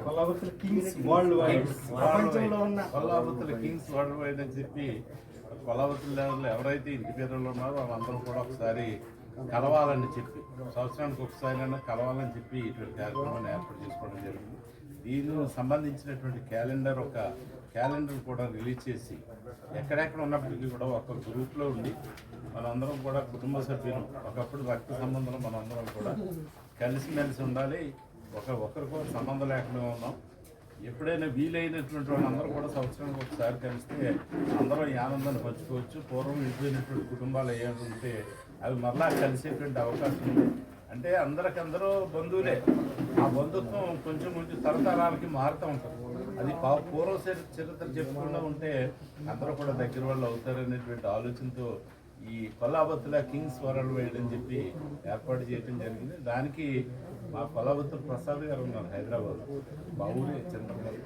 Kollapur Kings world wide, ప్రపంచంలో ఉన్న Kollapur Kings world wide అని చెప్పి కొల్లాపూర్ లెవెల్లో ఎవరైతే ఇంటి పేదలు ఉన్నారో వాళ్ళందరూ కూడా ఒకసారి కలవాలని చెప్పి, సంవత్సరానికి ఒకసారి కలవాలని చెప్పి ఇటువంటి కార్యక్రమాన్ని ఏర్పాటు చేసుకోవడం జరిగింది. దీనికి సంబంధించినటువంటి క్యాలెండర్ కూడా రిలీజ్ చేసి ఎక్కడెక్కడ ఉన్నప్పటికీ కూడా ఒక గ్రూప్లో ఉండి మనందరం కూడా కుటుంబ సభ్యులు, ఒకప్పుడు రక్త సంబంధం మనందరం కూడా కలిసిమెలిసి ఉండాలి, ఒకరికొకరు సంబంధం లేకుండా ఉన్నాం. ఎప్పుడైనా వీలైనటువంటి వాళ్ళందరూ కూడా సంవత్సరానికి ఒకసారి కలిస్తే అందరూ ఈ ఆనందాన్ని పంచుకోవచ్చు. పూర్వం విడిపోయినటువంటి కుటుంబాలు ఏమంటే అవి మరలా కలిసేటువంటి అవకాశం ఉంది. అంటే అందరికందరూ బంధువులే, ఆ బంధుత్వం కొంచెం తరతరాలకి మారుతూ ఉంటుంది. అది పూర్వ చరిత్ర చెప్పుకుండా ఉంటే అందరూ కూడా దగ్గర వాళ్ళు అవుతారనేటువంటి ఆలోచనతో ఈ కొల్లాపూర్ కింగ్స్ వరల్డ్ వైడ్ అని చెప్పి ఏర్పాటు చేయడం జరిగింది. దానికి మా కొల్లాపూర్ ప్రసాద్ గారు ఉన్నారు, హైదరాబాద్, మా ఊరి చంద్రబాబు.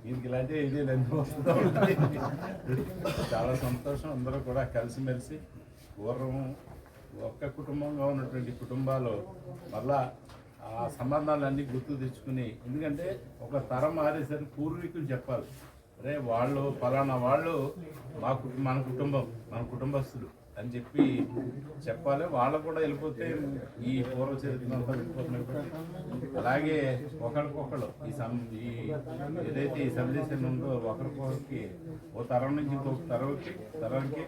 దీనికి ఇలాంటివి ఇదే ఎందుకు వస్తూ ఉంటాయి. చాలా సంతోషం. అందరూ కూడా కలిసిమెలిసి పూర్వం ఒక్క కుటుంబంగా ఉన్నటువంటి కుటుంబాలు మళ్ళా ఆ సంబంధాలన్నీ గుర్తు తెచ్చుకుని, ఎందుకంటే ఒక తరం మారేసరికి పూర్వీకులు చెప్పాలి, అరే వాళ్ళు ఫలానా వాళ్ళు మన కుటుంబస్తులు అని చెప్పి చెప్పాలి. వాళ్ళు కూడా వెళ్ళిపోతే ఈ పూర్వ చరిత్ర అంతా వెళ్ళిపోతున్నాయి. అలాగే ఒకరికొకరు ఈ ఏదైతే ఈ సందేశం ఉందో ఒకరికొకరికి ఓ తరం నుంచి ఇంకొక తరానికి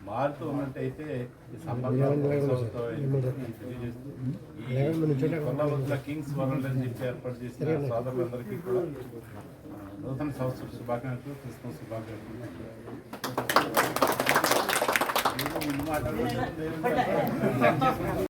మారుతూ ఉన్నట్టయితే ఈ సంబంధాలు తెలియజేస్తూ ఈ కొల్లాపూర్ కింగ్స్ వరల్డ్ అని చెప్పి ఏర్పాటు చేసిన సోదరులందరికీ కూడా నూతన సంవత్సర శుభాకాంక్షలు, క్రిస్మస్ శుభాకాంక్షలు.